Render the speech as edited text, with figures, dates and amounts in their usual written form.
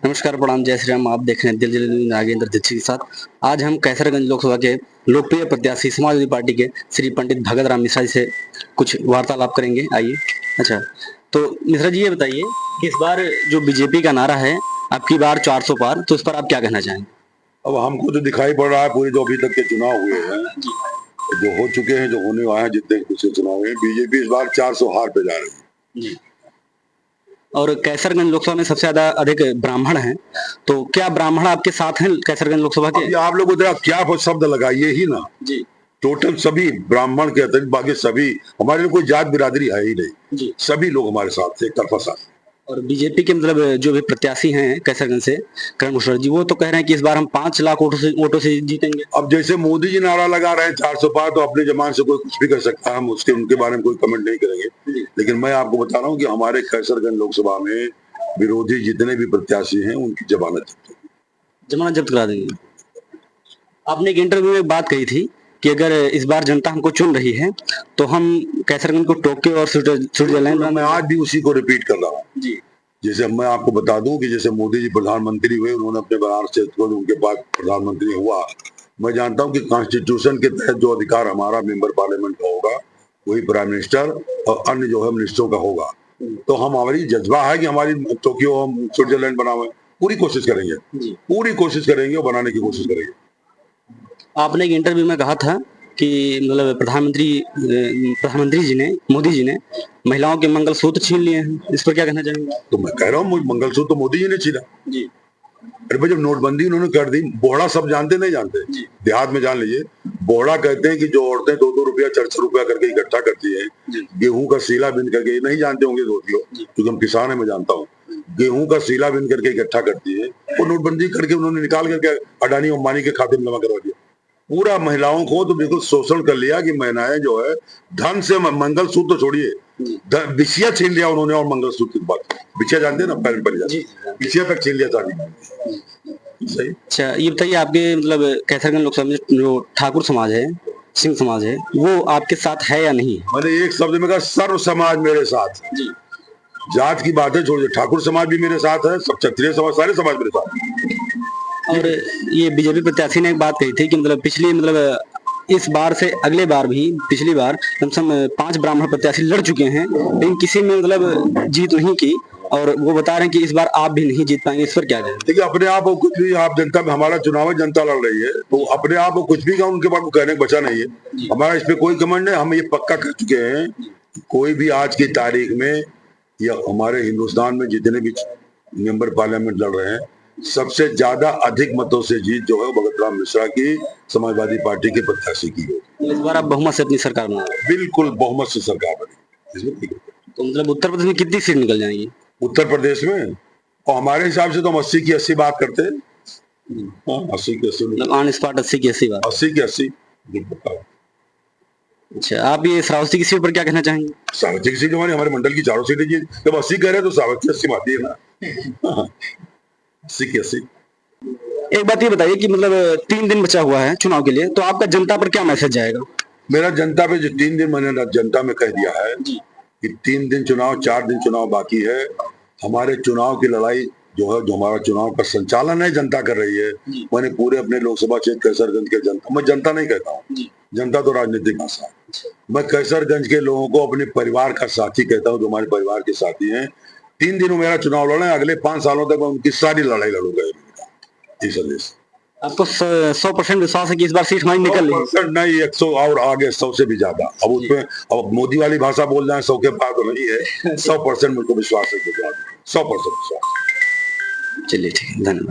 नमस्कार, प्रणाम, जय श्री राम। आप देख रहे हैं दिल जले नागेंद्र दीक्षित के साथ। आज हम कैसरगंज लोकसभा के लोकप्रिय प्रत्याशी समाजवादी पार्टी के श्री पंडित भगत राम मिश्रा जी से कुछ वार्तालाप करेंगे। आइए। अच्छा, तो मिश्रा जी ये बताइए कि इस बार जो बीजेपी का नारा है, आपकी बार 400 पार, तो इस पर आप क्या कहना चाहेंगे? अब हमको तो दिखाई पड़ रहा है पूरे जो अभी तक के चुनाव हुए हैं, जो हो चुके हैं, जो होने वाले हैं, जितने पिछले चुनाव हैं, बीजेपी इस बार 400 हार पे जा रही है। और कैसरगंज लोकसभा में सबसे ज्यादा अधिक ब्राह्मण हैं, तो क्या ब्राह्मण आपके साथ हैं कैसरगंज लोकसभा के? आप लोग उधर क्या शब्द लगाइए ही ना जी। टोटल सभी ब्राह्मण के अतिरिक्त बाकी सभी हमारे कोई जात बिरादरी है ही नहीं जी। सभी लोग हमारे साथ थे, तरफा साथ। और बीजेपी के मतलब जो भी प्रत्याशी हैं कैसरगंज से, करण मुशर्रफ जी, वो तो कह रहे हैं कि इस बार हम 5 लाख वोटों से जीतेंगे। अब जैसे मोदी जी नारा लगा रहे हैं 400 पार, तो अपने जमान से कोई कुछ भी कर सकता है, हम उसके उनके बारे में कोई कमेंट नहीं करेंगे। लेकिन मैं आपको बता रहा हूँ कि हमारे कैसरगंज लोकसभा में विरोधी जितने भी प्रत्याशी हैं उनकी जमानत जब्त करा देंगे। आपने एक इंटरव्यू में बात कही थी कि अगर इस बार जनता हमको चुन रही है तो हम कैसरगंज को टोक्यो और स्विट्जरलैंड। मैं आज भी उसी को रिपीट कर रहा हूँ। जैसे मैं आपको बता दूं कि जैसे मोदी जी प्रधानमंत्री हुए, उन्होंने अपने बनारस क्षेत्र को उनके बाद प्रधानमंत्री हुआ। मैं जानता हूं कि कॉन्स्टिट्यूशन के तहत जो अधिकार हमारा मेंबर पार्लियामेंट का होगा वही प्राइम मिनिस्टर और अन्य जो है मिनिस्टरों का होगा। तो हम हमारी जज्बा है कि हमारी टोक्यो स्विट्जरलैंड बना हुआ है, पूरी कोशिश करेंगे और बनाने की कोशिश करेंगे। आपने एक इंटरव्यू में कहा था कि मतलब प्रधानमंत्री जी ने, मोदी जी ने महिलाओं के मंगलसूत्र छीन लिए हैं, इस पर क्या कहना चाहेंगे? तो मैं कह रहा हूँ मंगलसूत्र तो मोदी जी ने छीना जी। अरे भाई, जब नोटबंदी उन्होंने कर दी, बोहड़ा सब जानते नहीं जानते, देहात में जान लीजिए, बोहड़ा कहते हैं कि जो औरतें 2-2 रुपया 4-4 रुपया करके इकट्ठा करती है, गेहूं का सीला बिन करके, नहीं जानते होंगे दोस्त लोग क्योंकि हम किसान है, मैं जानता हूँ, गेहूं का सीला बिन करके इकट्ठा करती है, वो नोटबंदी करके उन्होंने निकाल करके अडानी अंबानी के खाते में जमा करवा दिया। पूरा महिलाओं को तो बिल्कुल शोषण कर लिया कि महिलाएं जो है धन से, मंगलसूत्र तो छोड़िए, बिछिया छीन लिया उन्होंने। और मंगलसूत्र की बात, बिछिया जानते हैं ना, पैर पर बिछिया तक छीन लिया था। सही। अच्छा, ये बताइए, आपके मतलब कैसरगंज लोकसभा में जो ठाकुर समाज है, सिंह समाज है, वो आपके साथ है या नहीं? मैंने एक शब्द में कहा, सर्व समाज मेरे साथ जी। जात की बातें छोड़िए, ठाकुर समाज भी मेरे साथ है, सब क्षत्रिय समाज, सारे समाज मेरे साथ। और ये बीजेपी प्रत्याशी ने एक बात कही थी कि मतलब इस बार से अगले बार भी, पिछली बार कम से कम 5 ब्राह्मण प्रत्याशी लड़ चुके हैं, लेकिन किसी में मतलब जीत नहीं की, और वो बता रहे हैं कि इस बार आप भी नहीं जीत पाएंगे। इस पर क्या कहें? देखिए, अपने आप को कुछ भी, आप जनता में, हमारा चुनाव है, जनता लड़ रही है, तो अपने आप को कुछ भी का उनके पास कहने को बचा नहीं है। हमारा इस पे कोई कमेंट नहीं। हम ये पक्का कर चुके हैं, कोई भी आज की तारीख में या हमारे हिंदुस्तान में जितने भी मेंबर पार्लियामेंट लड़ रहे हैं, सबसे ज्यादा अधिक मतों से जीत जो है भगत राम मिश्रा की, समाजवादी पार्टी के प्रत्याशी की है। इस बार आप बहुमत से अपनी सरकार बना रहे हैं? बिल्कुल बहुमत से सरकार बनी। तो मतलब उत्तर प्रदेश में कितनी सीट निकल जाएंगी? उत्तर प्रदेश में, और हमारे हिसाब से तो हम 80 की 80 बात करते हैं। 80 की 80 मतलब ऑन स्पॉट 80 की 80 बात। 80 की 80। अच्छा, आप ये श्रावस्ती की सीट पर क्या कहना चाहेंगे? श्रावस्ती की सीट हमारे हमारे मंडल की चारों सीटें जीत, जब 80 कह रहे हैं तो श्रावस्ती 80 आती है ना। 80 की 80। एक बात ये बताइए कि मतलब 3 दिन बचा हुआ है चुनाव के लिए, तो आपका जनता पर क्या मैसेज जाएगा? मेरा जनता पे जो 3 दिन मैंने जनता में कह दिया है कि 3 दिन चुनाव, 4 दिन चुनाव बाकी है। हमारे चुनाव की लड़ाई जो है, जो हमारा चुनाव का संचालन है, जनता कर रही है। मैंने पूरे अपने लोकसभा क्षेत्र कैसरगंज के जनता, मैं जनता नहीं कहता हूँ, जनता तो राजनीतिक भाषा है, मैं कैसरगंज के लोगों को अपने परिवार का साथी कहता हूँ, जो हमारे परिवार के साथी हैं। 3 दिनों मेरा चुनाव लड़ना है, अगले 5 सालों तक मैं उनकी सारी लड़ाई लड़ूंगा। संदेश आपको 100% विश्वास है कि इस बार सीट हमारी निकल रही? नहीं, 100 और आगे, 100 से भी ज्यादा। अब उसमें अब मोदी वाली भाषा बोल जाए 100 के पार तो नहीं है। 100% मुझको विश्वास है, 100% विश्वास। चलिए, ठीक है, धन्यवाद।